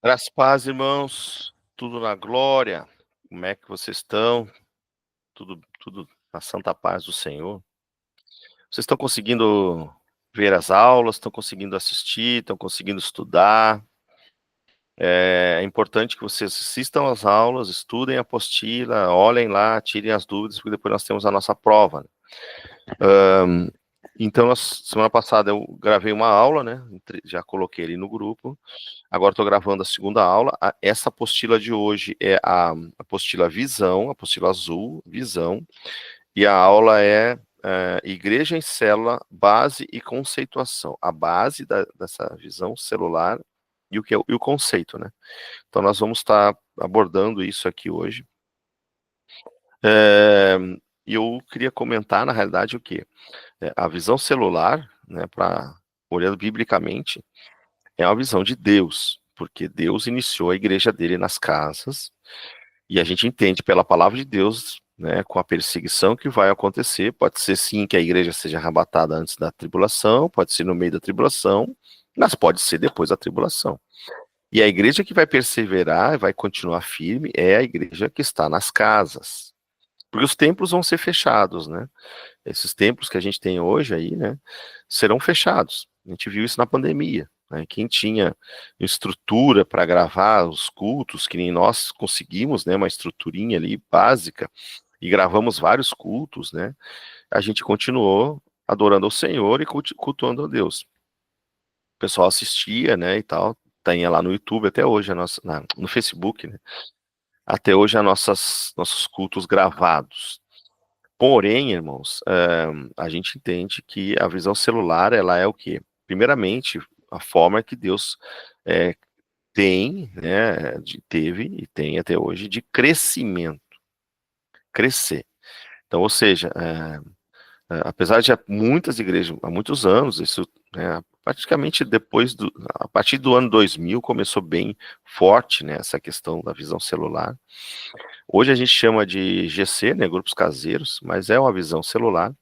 Graças a paz, irmãos, tudo na glória. Como é que vocês estão? Tudo na santa paz do Senhor. Vocês estão conseguindo ver as aulas, estão conseguindo assistir, estão conseguindo estudar. É importante que vocês assistam às aulas, estudem a apostila, olhem lá, tirem as dúvidas, porque depois nós temos a nossa prova. Então, semana passada eu gravei uma aula, né? Já coloquei ali no grupo. Agora estou gravando a segunda aula. Essa apostila de hoje é a apostila Visão, apostila azul, Visão. E a aula é Igreja em Célula, Base e Conceituação. A base dessa visão celular e o conceito, né? Então nós vamos estar abordando isso aqui hoje. E eu queria comentar, na realidade, o quê? A visão celular, né, olhando biblicamente, é uma visão de Deus, porque Deus iniciou a igreja dele nas casas, e a gente entende pela palavra de Deus, né, com a perseguição que vai acontecer, pode ser sim que a igreja seja arrebatada antes da tribulação, pode ser no meio da tribulação, mas pode ser depois da tribulação. E a igreja que vai perseverar, vai continuar firme, é a igreja que está nas casas. Porque os templos vão ser fechados, né? Esses templos que a gente tem hoje aí, né, serão fechados. A gente viu isso na pandemia, né? Quem tinha estrutura para gravar os cultos, que nem nós conseguimos, né, uma estruturinha ali básica, e gravamos vários cultos, né? A gente continuou adorando ao Senhor e cultuando a Deus. O pessoal assistia, né, e tal, tem lá no YouTube até hoje, no Facebook, né? Até hoje nossos cultos gravados. Porém, irmãos, a gente entende que a visão celular, ela é o quê? Primeiramente, a forma que Deus é, tem, né, teve e tem até hoje de crescimento, crescer. Então, ou seja, apesar de muitas igrejas, há muitos anos, isso, né, praticamente a partir do ano 2000 começou bem forte, né, essa questão da visão celular. Hoje a gente chama de GC, né, grupos caseiros, mas é uma visão celular,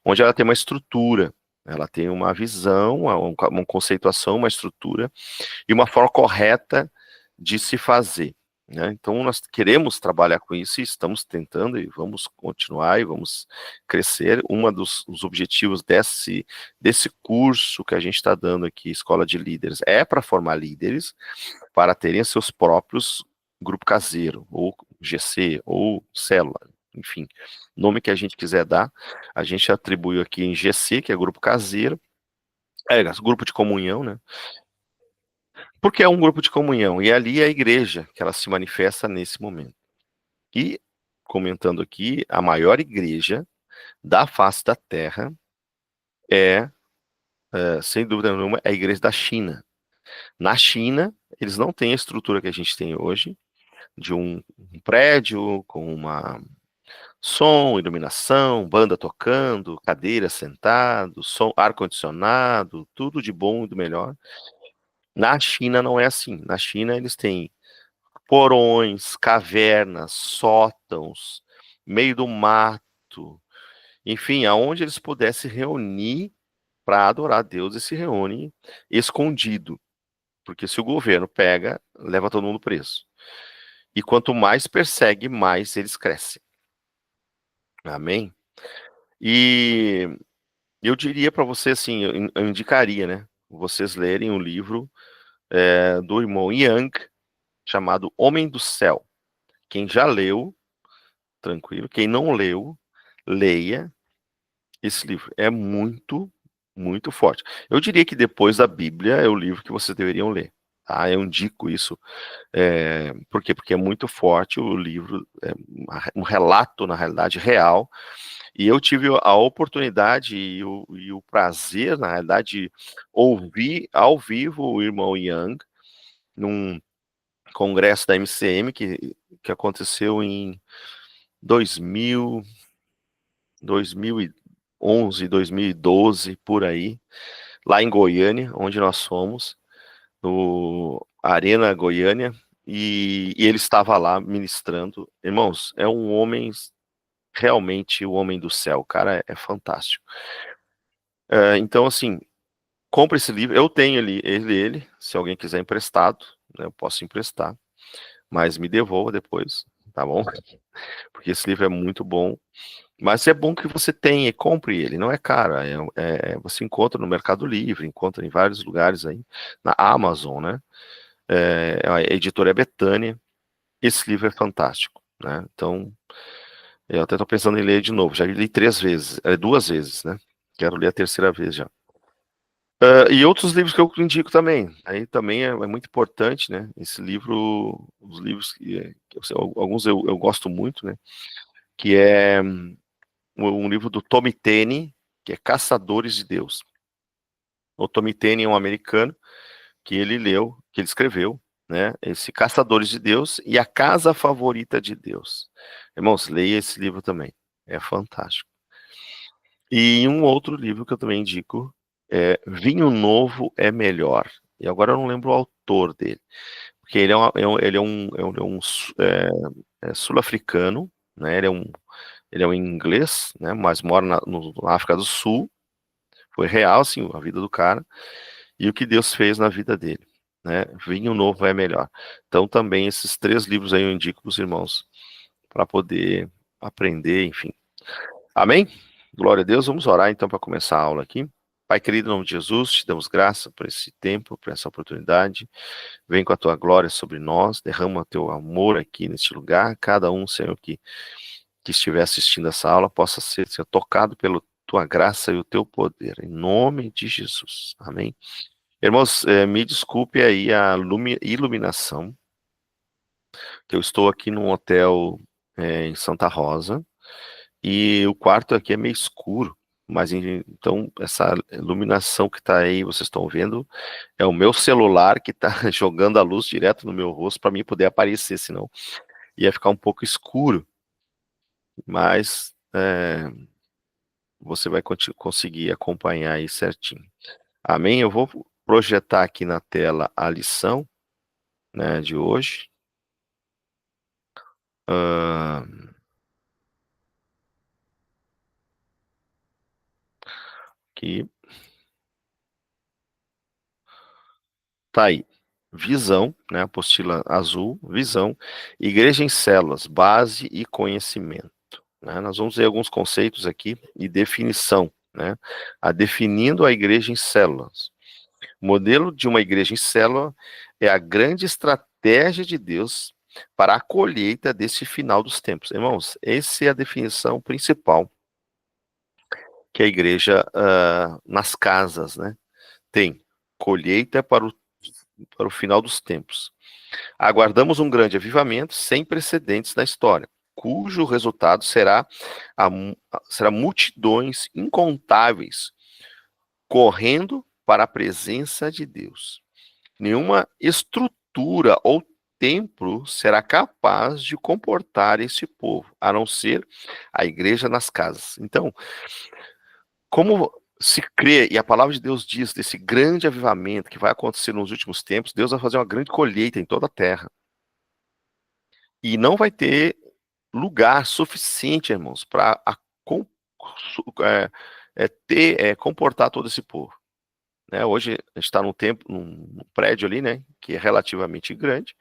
onde ela tem uma estrutura, ela tem uma visão, uma conceituação, uma estrutura e uma forma correta de se fazer, né? Então nós queremos trabalhar com isso e estamos tentando e vamos continuar e vamos crescer. Os objetivos desse curso que a gente está dando aqui, Escola de Líderes, é para formar líderes, para terem seus próprios grupo caseiro, ou GC, ou célula, enfim, nome que a gente quiser dar, a gente atribuiu aqui em GC, que é grupo caseiro, grupo de comunhão, né? Porque é um grupo de comunhão, e ali é a igreja que ela se manifesta nesse momento. E, comentando aqui, a maior igreja da face da terra sem dúvida nenhuma, é a igreja da China. Na China, eles não têm a estrutura que a gente tem hoje, de um prédio com uma som, iluminação, banda tocando, cadeira sentado, som, ar-condicionado, tudo de bom e do melhor. Na China não é assim. Na China eles têm porões, cavernas, sótãos, meio do mato, enfim, aonde eles pudessem reunir para adorar a Deus e se reúnem escondido. Porque se o governo pega, leva todo mundo preso. E quanto mais persegue, mais eles crescem. Amém? E eu diria para você assim, eu indicaria, né? Vocês lerem um livro do irmão Yang, chamado Homem do Céu. Quem já leu, tranquilo. Quem não leu, leia esse livro. É muito, muito forte. Eu diria que depois da Bíblia é o livro que vocês deveriam ler. Tá? Eu indico isso. Por quê? Porque é muito forte o livro, um relato, na realidade, real. E eu tive a oportunidade e o prazer, na realidade, de ouvir ao vivo o irmão Yang num congresso da MCM que aconteceu em 2000, 2011, 2012, por aí, lá em Goiânia, onde nós fomos, no Arena Goiânia, e ele estava lá ministrando. Irmãos, é um homem, realmente o homem do céu, o cara é fantástico. Então, assim, compre esse livro, eu tenho ele, se alguém quiser emprestado, né, eu posso emprestar, mas me devolva depois, tá bom? Porque esse livro é muito bom. Mas é bom que você tenha e compre ele, não é caro. Você encontra no Mercado Livre, encontra em vários lugares aí, na Amazon, né? A editora é Betânia. Esse livro é fantástico, né? Então, eu até estou pensando em ler de novo. Já li 3 vezes, 2 vezes, né? Quero ler a terceira vez já. E outros livros que eu indico também. Aí também é muito importante, né? Esse livro, os livros alguns eu gosto muito, né? Que é um livro do Tommy Tenney, que é Caçadores de Deus. O Tommy Tenney é um americano que ele escreveu, né? Esse Caçadores de Deus e a Casa Favorita de Deus. Irmãos, leia esse livro também. É fantástico. E um outro livro que eu também indico é Vinho Novo é Melhor. E agora eu não lembro o autor dele, porque ele é um sul-africano, né? Ele é um inglês, né? Mas mora na África do Sul. Foi real, assim, a vida do cara e o que Deus fez na vida dele, né? Vinho Novo é Melhor. Então também esses 3 livros aí eu indico para os irmãos para poder aprender, enfim. Amém? Glória a Deus. Vamos orar então para começar a aula aqui. Pai querido, em nome de Jesus, te damos graça por esse tempo, por essa oportunidade. Vem com a tua glória sobre nós, derrama o teu amor aqui neste lugar. Cada um, Senhor, que estiver assistindo essa aula, possa ser, Senhor, tocado pela tua graça e o teu poder. Em nome de Jesus. Amém. Irmãos, me desculpe aí a iluminação, que eu estou aqui num hotel em Santa Rosa, e o quarto aqui é meio escuro, mas então essa iluminação que está aí, vocês estão vendo, é o meu celular que está jogando a luz direto no meu rosto para mim poder aparecer, senão ia ficar um pouco escuro, mas você vai conseguir acompanhar aí certinho. Amém? Eu vou projetar aqui na tela a lição, né, de hoje. Que tá aí. Visão, né, apostila azul, visão, igreja em células, base e conhecimento. Né? Nós vamos ver alguns conceitos aqui e definição, né? Definindo a igreja em células. O modelo de uma igreja em célula é a grande estratégia de Deus para a colheita desse final dos tempos. Irmãos, essa é a definição principal que a igreja nas casas, né, tem. Colheita para o final dos tempos. Aguardamos um grande avivamento sem precedentes na história, cujo resultado será multidões incontáveis correndo para a presença de Deus. Nenhuma estrutura ou templo será capaz de comportar esse povo, a não ser a igreja nas casas. Então, como se crê, e a palavra de Deus diz desse grande avivamento que vai acontecer nos últimos tempos, Deus vai fazer uma grande colheita em toda a terra. E não vai ter lugar suficiente, irmãos, para comportar todo esse povo. Né? Hoje a gente está num prédio ali, né, que é relativamente grande,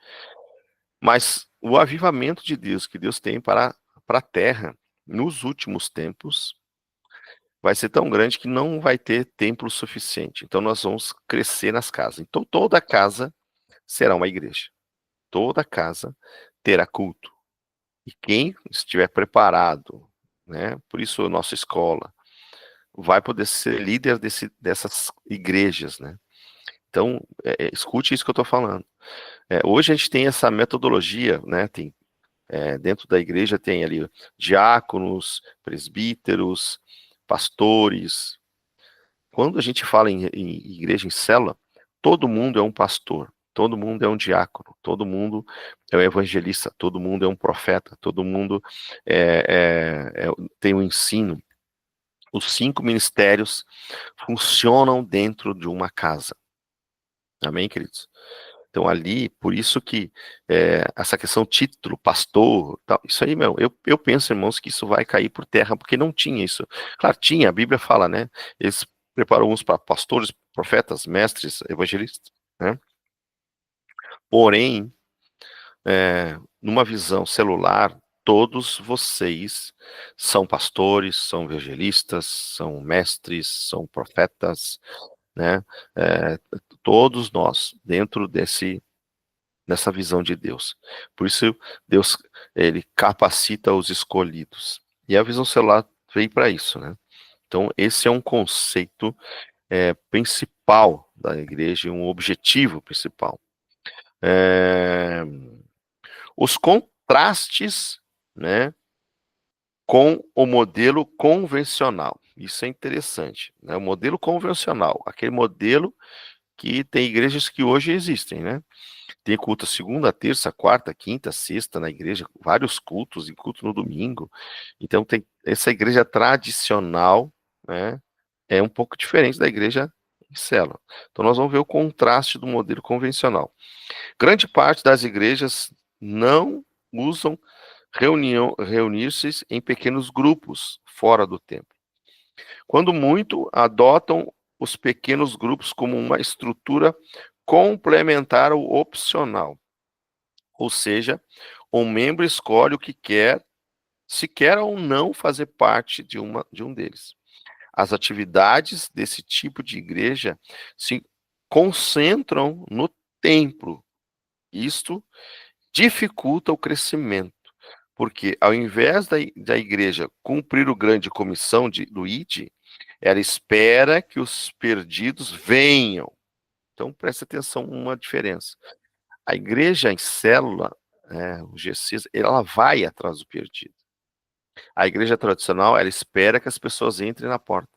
mas o avivamento de Deus que Deus tem para a terra nos últimos tempos vai ser tão grande que não vai ter templo suficiente. Então nós vamos crescer nas casas. Então toda casa será uma igreja. Toda casa terá culto. E quem estiver preparado, né, por isso a nossa escola, vai poder ser líder dessas igrejas, né? Então, escute isso que eu estou falando. Hoje a gente tem essa metodologia, né? Dentro da igreja tem ali diáconos, presbíteros, pastores. Quando a gente fala em igreja em célula, todo mundo é um pastor, todo mundo é um diácono, todo mundo é um evangelista, todo mundo é um profeta, todo mundo tem um ensino. Os 5 ministérios funcionam dentro de uma casa. Amém, queridos? Então ali, por isso que essa questão título, pastor, tal, isso aí, eu penso, irmãos, que isso vai cair por terra, porque não tinha isso. Claro, tinha, a Bíblia fala, né? Eles preparam uns para pastores, profetas, mestres, evangelistas, né? Porém, numa visão celular, todos vocês são pastores, são evangelistas, são mestres, são profetas, né? Todos nós, dentro dessa visão de Deus. Por isso, Deus, ele capacita os escolhidos. E a visão celular veio para isso, né? Então, esse é um conceito principal da igreja, um objetivo principal. Os contrastes, né, com o modelo convencional. Isso é interessante, né? O modelo convencional, aquele modelo que tem igrejas que hoje existem, né? Tem culto segunda, terça, quarta, quinta, sexta na igreja, vários cultos, e culto no domingo. Então tem essa igreja tradicional, né? É um pouco diferente da igreja em célula. Então nós vamos ver o contraste do modelo convencional. Grande parte das igrejas não usam reunir-se em pequenos grupos fora do templo. Quando muito, adotam os pequenos grupos como uma estrutura complementar ou opcional. Ou seja, um membro escolhe o que quer, se quer ou não fazer parte de um deles. As atividades desse tipo de igreja se concentram no templo. Isto dificulta o crescimento, porque ao invés da igreja cumprir o grande comissão do ID, ela espera que os perdidos venham. Então preste atenção uma diferença. A igreja em célula, o GCs, ela vai atrás do perdido. A igreja tradicional, ela espera que as pessoas entrem na porta.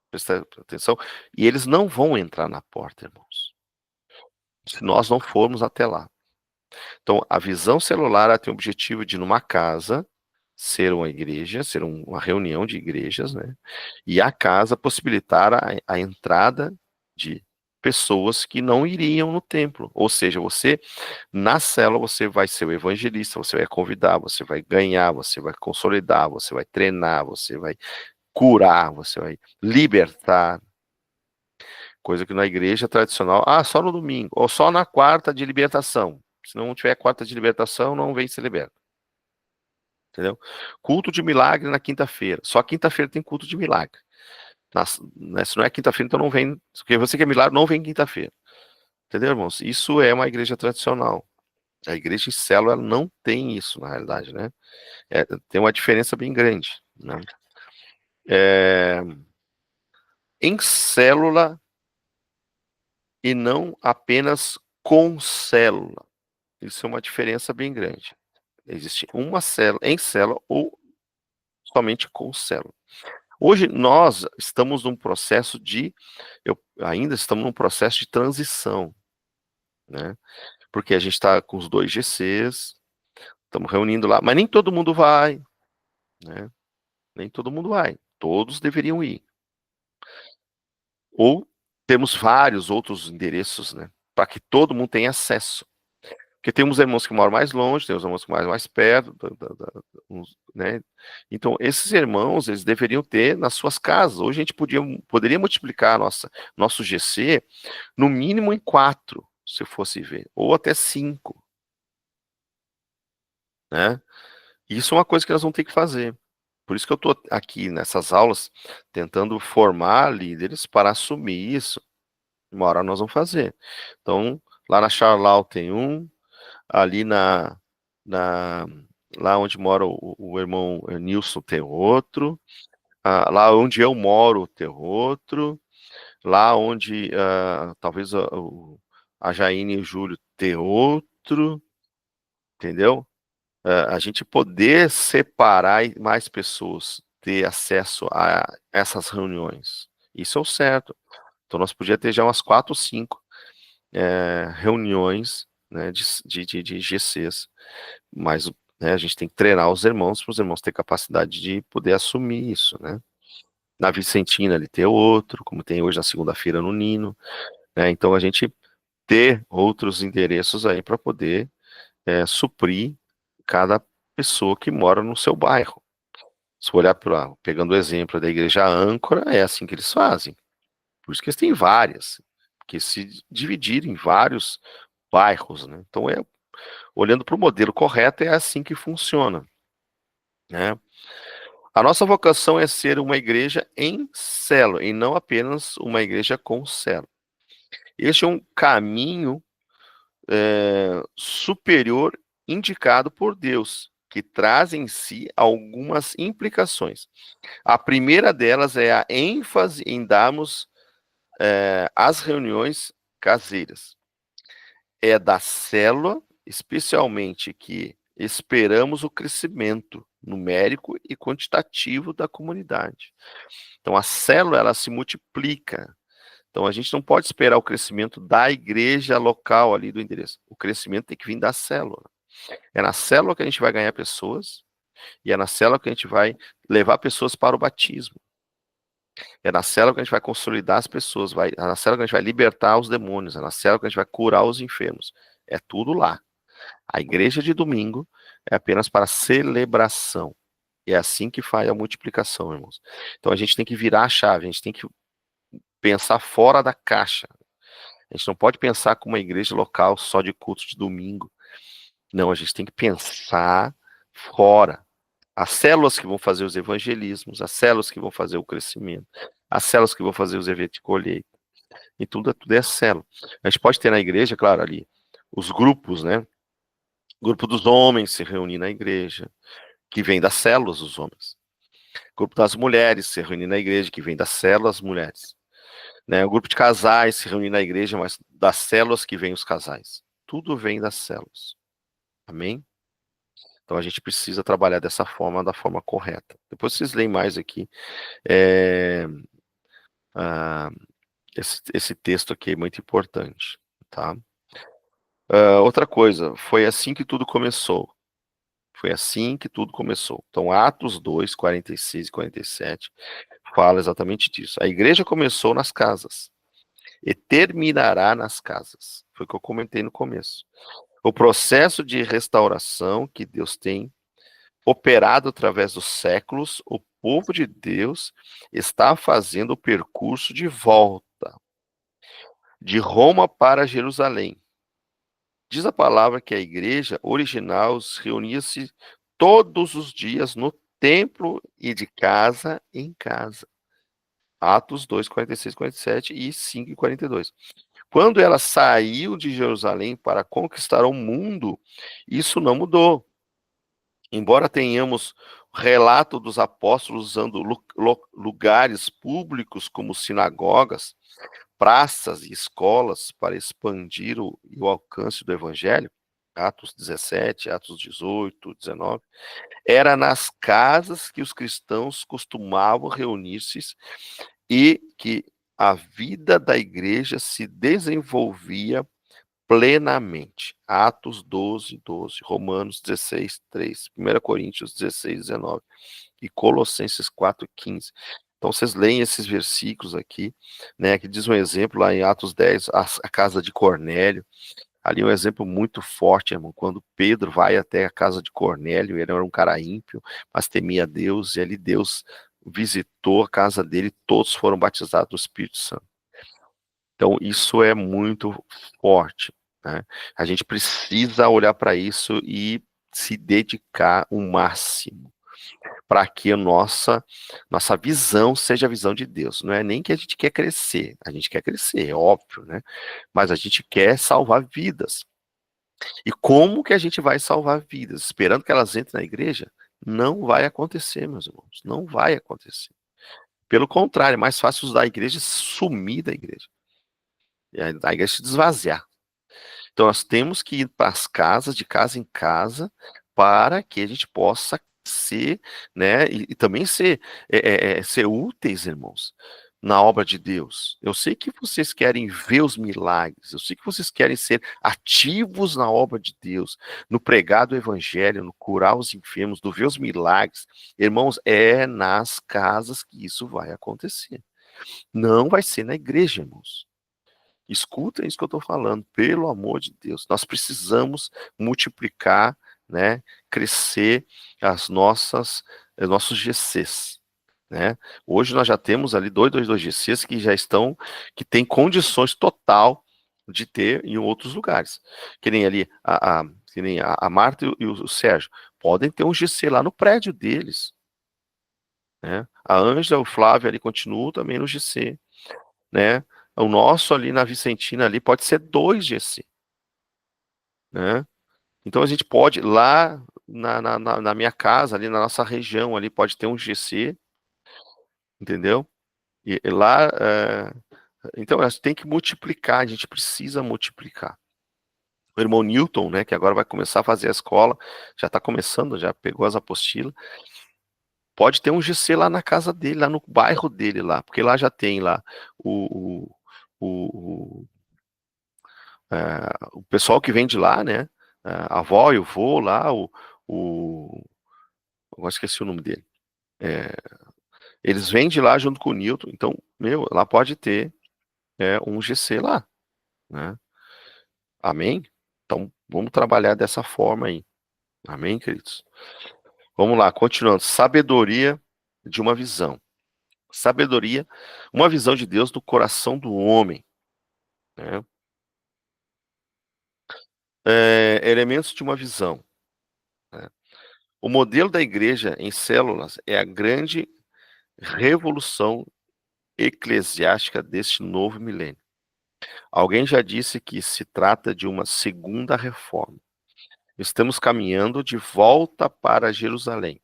Presta atenção. E eles não vão entrar na porta, irmãos, se nós não formos até lá. Então, a visão celular ela tem o objetivo de, numa casa, ser uma igreja, ser uma reunião de igrejas, né? E a casa possibilitar a entrada de pessoas que não iriam no templo. Ou seja, você, na célula, você vai ser o evangelista, você vai convidar, você vai ganhar, você vai consolidar, você vai treinar, você vai curar, você vai libertar. Coisa que na igreja tradicional, só no domingo, ou só na quarta de libertação. Se não tiver quarta de libertação, não vem ser liberto. Entendeu? Culto de milagre na quinta-feira. Só quinta-feira tem culto de milagre. Né, se não é quinta-feira, então não vem. Porque você que é milagre, não vem quinta-feira. Entendeu, irmãos? Isso é uma igreja tradicional. A igreja em célula não tem isso, na realidade, né? Tem uma diferença bem grande, né? Em célula e não apenas com célula. Isso é uma diferença bem grande. Existe uma célula em célula ou somente com célula. Hoje nós estamos num processo ainda estamos num processo de transição, né? Porque a gente está com os 2 GCs, estamos reunindo lá, mas nem todo mundo vai, né? Nem todo mundo vai. Todos deveriam ir. Ou temos vários outros endereços, né? Para que todo mundo tenha acesso. Porque tem uns irmãos que moram mais longe, tem uns irmãos que moram mais perto, né? Então, esses irmãos, eles deveriam ter nas suas casas. Hoje a gente poderia multiplicar nosso GC no mínimo em 4, se fosse ver, ou até 5, né? Isso é uma coisa que nós vamos ter que fazer. Por isso que eu estou aqui nessas aulas tentando formar líderes para assumir isso. Uma hora nós vamos fazer. Então, lá na Charlau tem um, ali na lá onde mora o irmão Nilson tem outro, lá onde eu moro tem outro, lá onde talvez a Jaine e o Júlio tem outro, entendeu? A gente poder separar e mais pessoas ter acesso a essas reuniões. Isso é o certo. Então nós podíamos ter já umas 4 ou 5 reuniões, né, de GCs, mas, né, a gente tem que treinar os irmãos para os irmãos terem capacidade de poder assumir isso, né? Na Vicentina ele ter outro, como tem hoje na segunda-feira no Nino, né? Então a gente ter outros endereços aí para poder suprir cada pessoa que mora no seu bairro. Se olhar pegando o exemplo da igreja âncora, é assim que eles fazem. Por isso que eles têm várias. que se dividir em vários bairros, né? Então, olhando para o modelo correto, é assim que funciona, né? A nossa vocação é ser uma igreja em célula, e não apenas uma igreja com célula. Este é um caminho superior indicado por Deus, que traz em si algumas implicações. A primeira delas é a ênfase em darmos as reuniões caseiras. É da célula, especialmente, que esperamos o crescimento numérico e quantitativo da comunidade. Então, a célula, ela se multiplica. Então, a gente não pode esperar o crescimento da igreja local ali do endereço. O crescimento tem que vir da célula. É na célula que a gente vai ganhar pessoas, e é na célula que a gente vai levar pessoas para o batismo. É na célula que a gente vai consolidar as pessoas, é na célula que a gente vai libertar os demônios, é na célula que a gente vai curar os enfermos. É tudo lá. A igreja de domingo é apenas para celebração. E é assim que faz a multiplicação, irmãos. Então a gente tem que virar a chave, a gente tem que pensar fora da caixa. A gente não pode pensar como uma igreja local só de culto de domingo. Não, a gente tem que pensar fora. As células que vão fazer os evangelismos, as células que vão fazer o crescimento, as células que vão fazer os eventos de colheita. E tudo é célula. A gente pode ter na igreja, claro, ali, os grupos, né? O grupo dos homens se reunir na igreja, que vem das células dos homens. O grupo das mulheres se reunir na igreja, que vem das células das mulheres. Né? O grupo de casais se reunir na igreja, mas das células que vem os casais. Tudo vem das células. Amém? Então a gente precisa trabalhar dessa forma, da forma correta. Depois vocês leem mais aqui. Esse texto aqui é muito importante, tá? Outra coisa, foi assim que tudo começou. Foi assim que tudo começou. Então, Atos 2, 46 e 47 fala exatamente disso. A igreja começou nas casas e terminará nas casas. Foi o que eu comentei no começo. O processo de restauração que Deus tem operado através dos séculos, o povo de Deus está fazendo o percurso de volta de Roma para Jerusalém. Diz a palavra que a igreja original reunia-se todos os dias no templo e de casa em casa. Atos 2, 46, 47 e 5 e 42. Quando ela saiu de Jerusalém para conquistar o mundo, isso não mudou. Embora tenhamos relato dos apóstolos usando lugares públicos como sinagogas, praças e escolas para expandir o alcance do evangelho, Atos 17, Atos 18, 19, era nas casas que os cristãos costumavam reunir-se e que a vida da igreja se desenvolvia plenamente. Atos 12, 12, Romanos 16, 3, 1 Coríntios 16, 19 e Colossenses 4, 15. Então, vocês leem esses versículos aqui, né, que diz um exemplo lá em Atos 10, a casa de Cornélio. Ali é um exemplo muito forte, irmão, quando Pedro vai até a casa de Cornélio, ele era um cara ímpio, mas temia Deus, e ali Deus visitou a casa dele, todos foram batizados no Espírito Santo. Então, isso é muito forte, né? A gente precisa olhar para isso e se dedicar o máximo para que a nossa visão seja a visão de Deus. Não é nem que a gente quer crescer, a gente quer crescer, é óbvio, né? Mas a gente quer salvar vidas. E como que a gente vai salvar vidas? Esperando que elas entrem na igreja? Não vai acontecer, meus irmãos, não vai acontecer. Pelo contrário, é mais fácil usar a igreja e sumir da igreja. E a igreja se desvaziar. Então nós temos que ir para as casas, de casa em casa, para que a gente possa ser, né, e também ser úteis, irmãos, na obra de Deus. Eu sei que vocês querem ver os milagres, eu sei que vocês querem ser ativos na obra de Deus, no pregar do evangelho, no curar os enfermos, no ver os milagres. Irmãos, é nas casas que isso vai acontecer. Não vai ser na igreja, irmãos. Escuta isso que eu estou falando, pelo amor de Deus. Nós precisamos multiplicar, né, crescer nossos GCs. né? Hoje nós já temos ali dois GCs que já estão, que têm condições total de ter em outros lugares. Que nem ali, que nem a Marta e o Sérgio, podem ter um GC lá no prédio deles, né? A Ângela, o Flávio ali continuam também no GC, né? O nosso ali na Vicentina ali pode ser 2 GC, né? Então a gente pode, lá na minha casa, ali na nossa região, ali pode ter um GC, entendeu? E lá, então a gente tem que multiplicar, a gente precisa multiplicar. O irmão Newton, né, que agora vai começar a fazer a escola, já está começando, já pegou as apostilas, pode ter um GC lá na casa dele, lá no bairro dele lá, porque lá já tem lá o, o, o, o pessoal que vem de lá, né, a avó e o vô lá, agora esqueci o nome dele, é, eles vêm de lá junto com o Newton, então, meu, lá pode ter um GC lá, né? Amém? Então, vamos trabalhar dessa forma aí. Amém, queridos? Vamos lá, continuando. Sabedoria de uma visão. Sabedoria, uma visão de Deus no coração do homem, né? Elementos de uma visão, né? O modelo da igreja em células é a grande revolução eclesiástica deste novo milênio. Alguém já disse que se trata de uma segunda reforma. Estamos caminhando de volta para Jerusalém.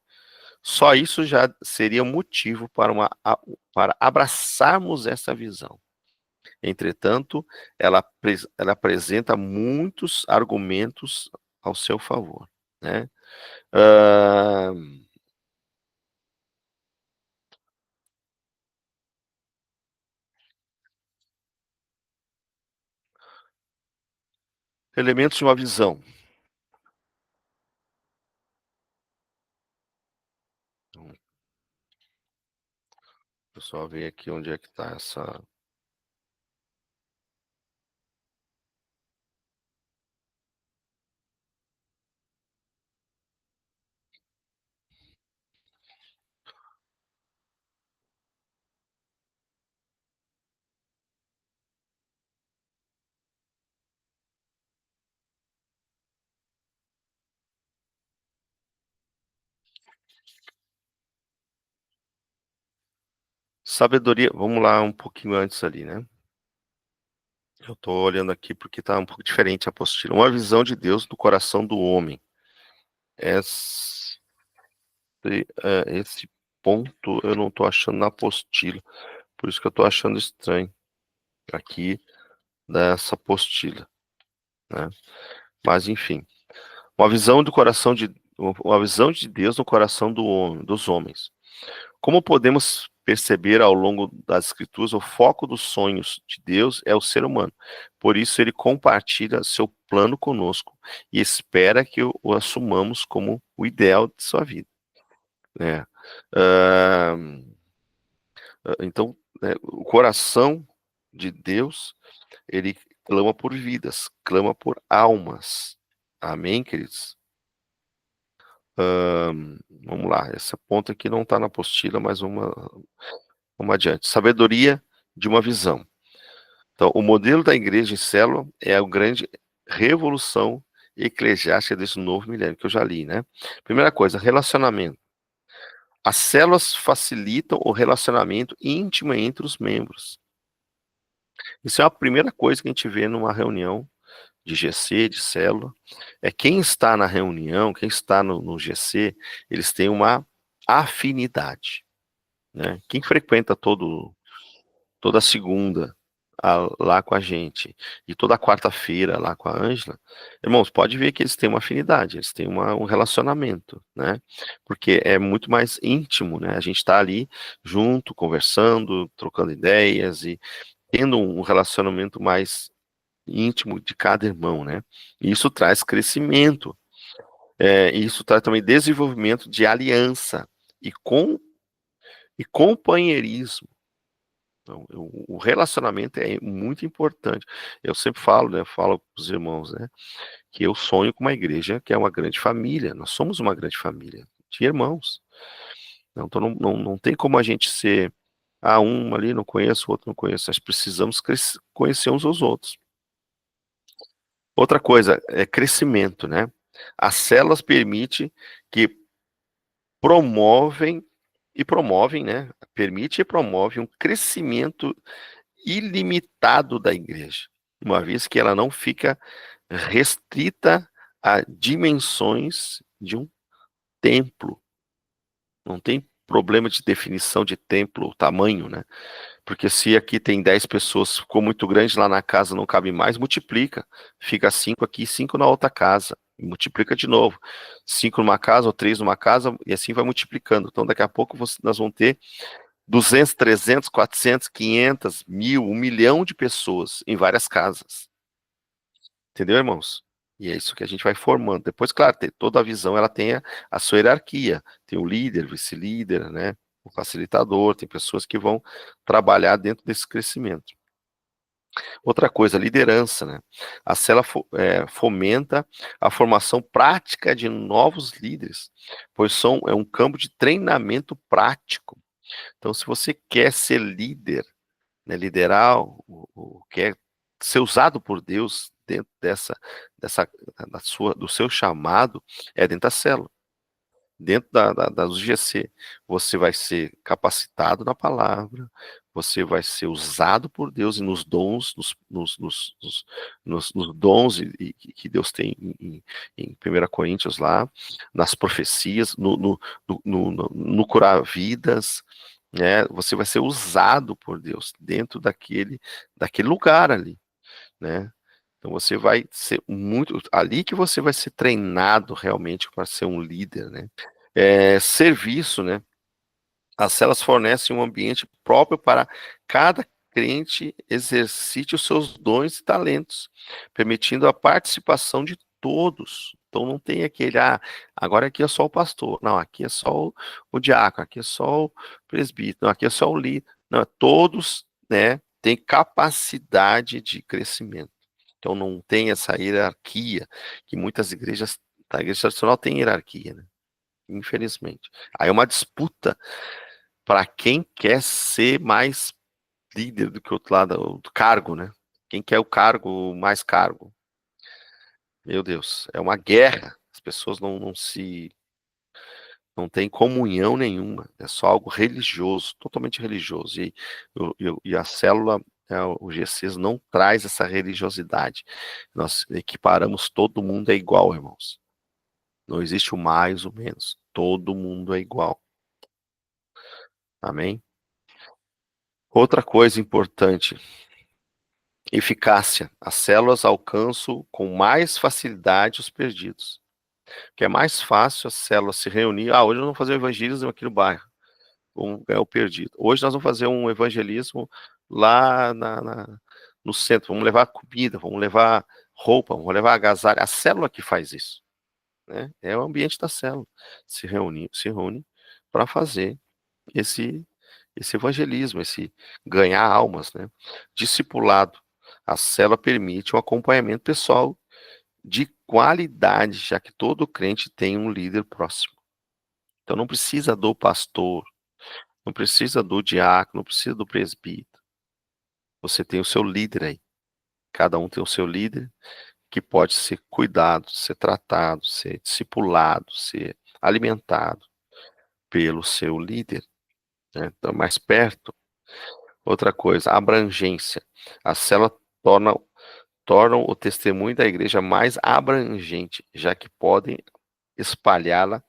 Só isso já seria motivo para abraçarmos essa visão. Entretanto, ela apresenta muitos argumentos ao seu favor, né? Ah, elementos de uma visão. Então, o pessoal ver aqui onde é que está essa. Sabedoria, vamos lá um pouquinho antes ali, né? Eu estou olhando aqui porque está um pouco diferente a apostila. Uma visão de Deus no coração do homem. Esse ponto eu não estou achando na apostila. Por isso que eu estou achando estranho aqui dessa apostila, né? Mas enfim, uma visão de Deus no coração dos homens. Como podemos perceber ao longo das escrituras, o foco dos sonhos de Deus é o ser humano. Por isso ele compartilha seu plano conosco e espera que o assumamos como o ideal de sua vida, né? Ah, então, o coração de Deus, ele clama por vidas, clama por almas. Amém, queridos? Vamos lá, essa ponta aqui não está na apostila, mas vamos adiante. Sabedoria de uma visão. Então, o modelo da igreja em célula é a grande revolução eclesiástica desse novo milênio, que eu já li, né? Primeira coisa, relacionamento. As células facilitam o relacionamento íntimo entre os membros. Isso é a primeira coisa que a gente vê numa reunião de GC, de célula. É quem está na reunião, quem está no GC, eles têm uma afinidade, né? Quem frequenta toda segunda lá com a gente e toda quarta-feira lá com a Ângela, irmãos, pode ver que eles têm uma afinidade, eles têm um relacionamento, né? Porque é muito mais íntimo, né? A gente está ali junto, conversando, trocando ideias e tendo um relacionamento mais íntimo de cada irmão, né? E isso traz crescimento, isso traz também desenvolvimento de aliança e, e companheirismo. Então, o relacionamento é muito importante. Eu sempre falo, né? Falo para os irmãos, né? Que eu sonho com uma igreja que é uma grande família. Nós somos uma grande família de irmãos, Então não tem como a gente ser, um ali não conheço, o outro não conheço. Nós precisamos conhecer uns aos outros. Outra coisa é crescimento, né? As células permitem que promovem, né? Permite e promove um crescimento ilimitado da igreja, uma vez que ela não fica restrita a dimensões de um templo. Não tem problema de definição de templo, tamanho, né? Porque se aqui tem 10 pessoas, ficou muito grande, lá na casa não cabe mais, multiplica. Fica 5 aqui, 5 na outra casa. E multiplica de novo. 5 numa casa ou 3 numa casa, e assim vai multiplicando. Então, daqui a pouco nós vamos ter 200, 300, 400, 500, 1000, 1 milhão de pessoas em várias casas. Entendeu, irmãos? E é isso que a gente vai formando. Depois, claro, toda a visão ela tem a sua hierarquia. Tem o líder, vice-líder, né? O facilitador, tem pessoas que vão trabalhar dentro desse crescimento. Outra coisa, liderança, né? A célula fomenta a formação prática de novos líderes, pois é um campo de treinamento prático. Então, se você quer ser líder, né, liderar, quer ser usado por Deus dentro do seu chamado, é dentro da célula. Dentro do GC, você vai ser capacitado na palavra, você vai ser usado por Deus e nos dons, nos dons que Deus tem em 1 Coríntios lá, nas profecias, no curar vidas, né? Você vai ser usado por Deus dentro daquele lugar ali, né? Então você vai ser ali que você vai ser treinado realmente para ser um líder, né? Serviço, né? As células fornecem um ambiente próprio para cada crente exercite os seus dons e talentos, permitindo a participação de todos. Então não tem aquele, agora aqui é só o pastor, não, aqui é só o diácono, aqui é só o presbítero, não, aqui é só o líder. Não, todos, né, têm capacidade de crescimento. Então não tem essa hierarquia que muitas igrejas, a igreja tradicional tem hierarquia, né? Infelizmente. Aí é uma disputa para quem quer ser mais líder do que o outro lado, do cargo, né? Quem quer o cargo, mais cargo. Meu Deus, é uma guerra. As pessoas não têm comunhão nenhuma. É só algo religioso, totalmente religioso. E a célula, o GCs não traz essa religiosidade. Nós equiparamos, todo mundo é igual, irmãos. Não existe o mais ou menos. Todo mundo é igual. Amém? Outra coisa importante, eficácia. As células alcançam com mais facilidade os perdidos. Porque é mais fácil as células se reunir. Hoje nós vamos fazer um evangelismo aqui no bairro. Vamos ganhar o perdido. Hoje nós vamos fazer um evangelismo lá no centro. Vamos levar comida, vamos levar roupa, vamos levar agasalho. A célula que faz isso, né? É o ambiente da célula. Se reúne para fazer esse evangelismo, esse ganhar almas, né? Discipulado. A célula permite um acompanhamento pessoal de qualidade, já que todo crente tem um líder próximo. Então não precisa do pastor, não precisa do diácono, não precisa do presbítero. Você tem o seu líder aí. Cada um tem o seu líder que pode ser cuidado, ser tratado, ser discipulado, ser alimentado pelo seu líder, né? Então, mais perto. Outra coisa, abrangência. A célula tornam o testemunho da igreja mais abrangente, já que podem espalhá-la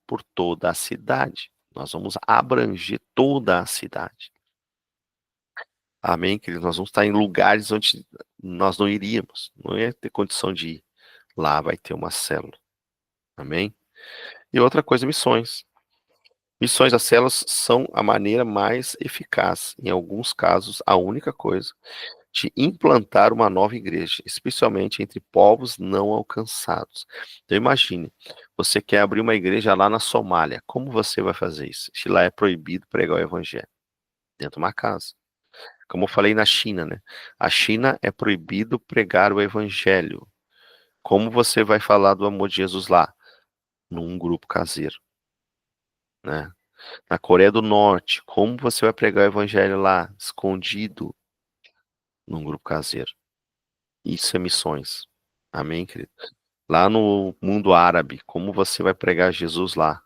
por toda a cidade. Nós vamos abranger toda a cidade. Amém, queridos? Nós vamos estar em lugares onde nós não iríamos, não ia ter condição de ir. Lá vai ter uma célula. Amém? E outra coisa, missões. Missões das células são a maneira mais eficaz, em alguns casos, a única coisa, de implantar uma nova igreja, especialmente entre povos não alcançados. Então imagine, você quer abrir uma igreja lá na Somália, como você vai fazer isso? Se lá é proibido pregar o evangelho? Dentro de uma casa. Como eu falei na China, né? A China é proibido pregar o evangelho. Como você vai falar do amor de Jesus lá? Num grupo caseiro, né? Na Coreia do Norte, como você vai pregar o evangelho lá, escondido, num grupo caseiro? Isso é missões. Amém, querido? Lá no mundo árabe, como você vai pregar Jesus lá,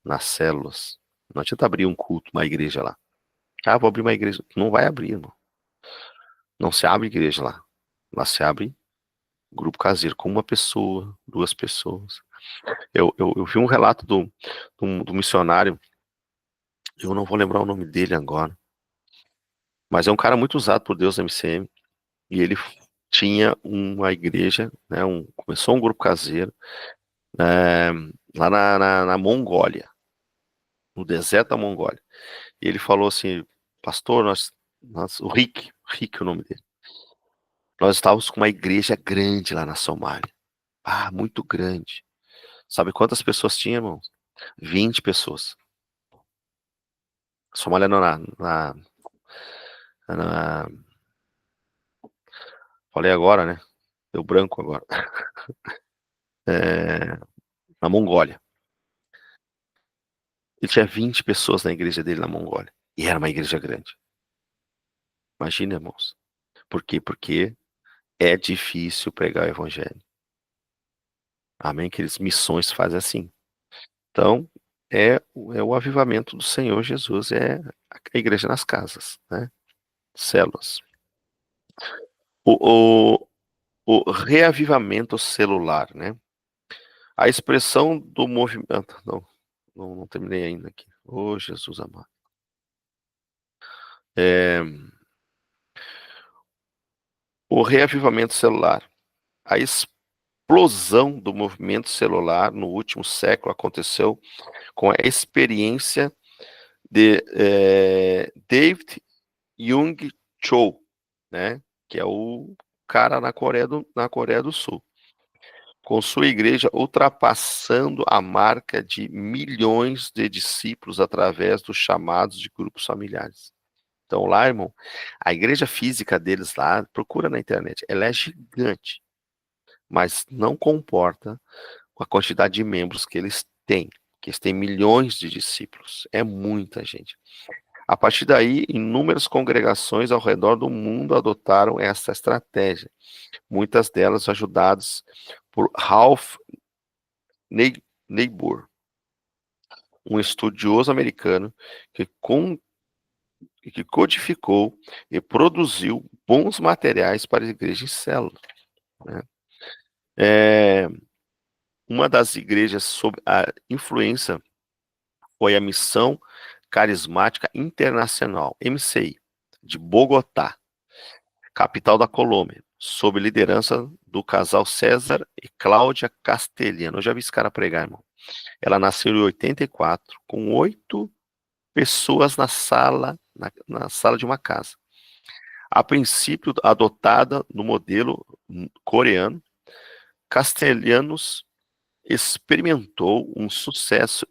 nas células? Não adianta abrir um culto, uma igreja lá. Ah, vou abrir uma igreja. Não vai abrir, irmão. Não se abre igreja lá. Lá se abre grupo caseiro, com uma pessoa, duas pessoas. Eu vi um relato do missionário, eu não vou lembrar o nome dele agora, mas é um cara muito usado por Deus na MCM, e ele tinha uma igreja, né, começou um grupo caseiro, é, lá na Mongólia, no deserto da Mongólia. E ele falou assim, pastor, o Rick é o nome dele, nós estávamos com uma igreja grande lá na Somália, muito grande. Sabe quantas pessoas tinha, irmão? 20 pessoas. Somália não, na- falei agora, né? Deu branco agora. É, na Mongólia. Ele tinha 20 pessoas na igreja dele na Mongólia. E era uma igreja grande. Imagina, irmãos. Por quê? Porque é difícil pregar o evangelho. Amém? Que eles missões fazem assim. Então, é o avivamento do Senhor Jesus, é a igreja nas casas, né? Células. O, o reavivamento celular, né? A expressão do movimento. Não terminei ainda aqui. Oh, Jesus amado. É, o reavivamento celular. A explosão do movimento celular no último século aconteceu com a experiência de David Jung Cho, né? Que é o cara na Coreia do Sul, com sua igreja ultrapassando a marca de milhões de discípulos através dos chamados de grupos familiares. Então lá, irmão, a igreja física deles lá, procura na internet, ela é gigante, mas não comporta a quantidade de membros que eles têm, que eles têm milhões de discípulos, é muita gente. A partir daí, inúmeras congregações ao redor do mundo adotaram essa estratégia, muitas delas ajudadas por Ralph Niebuhr, um estudioso americano que, que codificou e produziu bons materiais para a igreja em célula, né? É, uma das igrejas sob a influência foi a Missão Carismática Internacional, MCI, de Bogotá, capital da Colômbia, sob liderança do casal César e Cláudia Castelhano. Eu já vi esse cara pregar, irmão. Ela nasceu em 84, com 8 pessoas na sala de uma casa. A princípio adotada no modelo coreano, Castelhanos experimentou um sucesso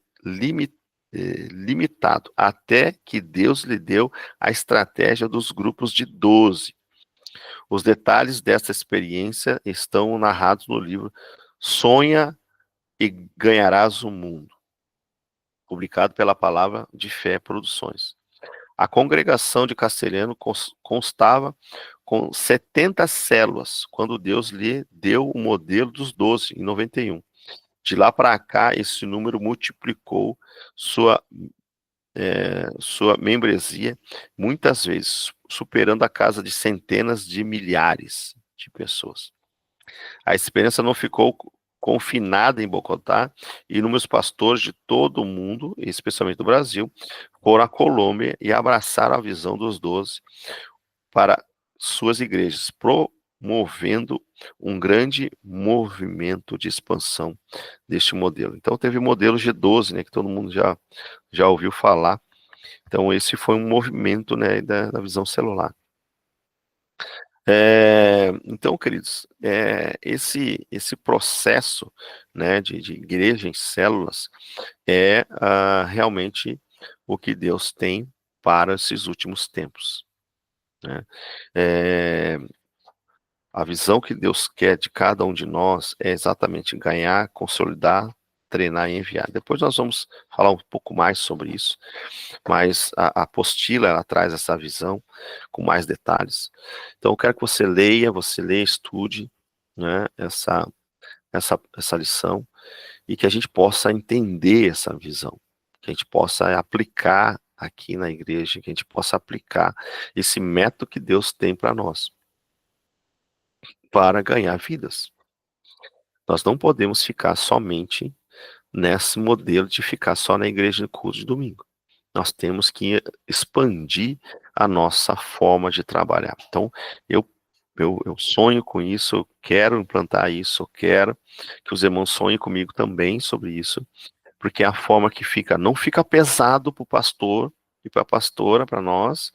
limitado, até que Deus lhe deu a estratégia dos grupos de 12. Os detalhes desta experiência estão narrados no livro Sonha e Ganharás o Mundo, publicado pela Palavra de Fé Produções. A congregação de Castelhano constava com 70 células, quando Deus lhe deu o modelo dos 12, em 91. De lá para cá, esse número multiplicou sua membresia, muitas vezes superando a casa de centenas de milhares de pessoas. A experiência não ficou confinada em Bogotá, e inúmeros pastores de todo o mundo, especialmente do Brasil, foram à Colômbia e abraçaram a visão dos 12 para suas igrejas, promovendo um grande movimento de expansão deste modelo. Então teve o modelo G12, né, que todo mundo já ouviu falar. Então esse foi um movimento, né, da visão celular. Então, queridos, esse processo, né, de igreja em células é realmente o que Deus tem para esses últimos tempos, né? É, a visão que Deus quer de cada um de nós é exatamente ganhar, consolidar treinar e enviar. Depois nós vamos falar um pouco mais sobre isso, mas a apostila, ela traz essa visão com mais detalhes. Então eu quero que você leia, estude, né, essa lição, e que a gente possa entender essa visão, que a gente possa aplicar aqui na igreja, que a gente possa aplicar esse método que Deus tem para nós, para ganhar vidas. Nós não podemos ficar somente nesse modelo de ficar só na igreja no culto de domingo. Nós temos que expandir a nossa forma de trabalhar. Então, eu, eu sonho com isso, eu quero implantar isso, eu quero que os irmãos sonhem comigo também sobre isso, porque é a forma que fica, não fica pesado para o pastor e para a pastora, para nós,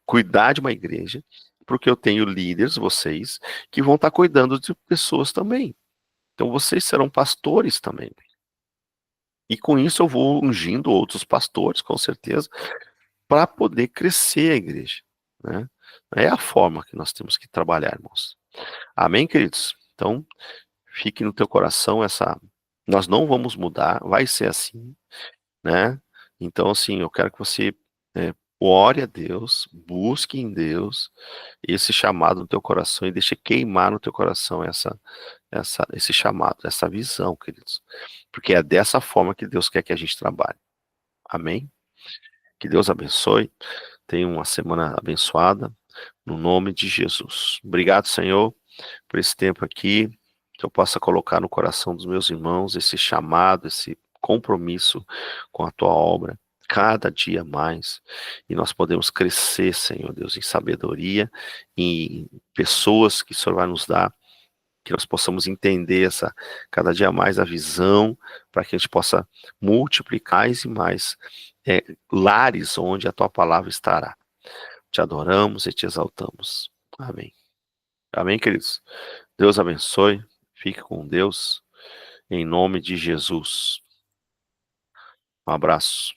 cuidar de uma igreja, porque eu tenho líderes, vocês, que vão estar cuidando de pessoas também. Então vocês serão pastores também. E com isso eu vou ungindo outros pastores, com certeza, para poder crescer a igreja, né? É a forma que nós temos que trabalhar, irmãos. Amém, queridos? Então, fique no teu coração essa. Nós não vamos mudar, vai ser assim, né? Então, assim, eu quero que você ore a Deus, busque em Deus esse chamado no teu coração e deixe queimar no teu coração esse chamado, essa visão, queridos. Porque é dessa forma que Deus quer que a gente trabalhe. Amém? Que Deus abençoe. Tenha uma semana abençoada, no nome de Jesus. Obrigado, Senhor, por esse tempo aqui, que eu possa colocar no coração dos meus irmãos esse chamado, esse compromisso com a tua obra, cada dia mais, e nós podemos crescer, Senhor Deus, em sabedoria, em pessoas que o Senhor vai nos dar, que nós possamos entender cada dia mais a visão, para que a gente possa multiplicar mais e mais lares onde a tua palavra estará. Te adoramos e te exaltamos. Amém. Amém, queridos. Deus abençoe. Fique com Deus. Em nome de Jesus. Um abraço.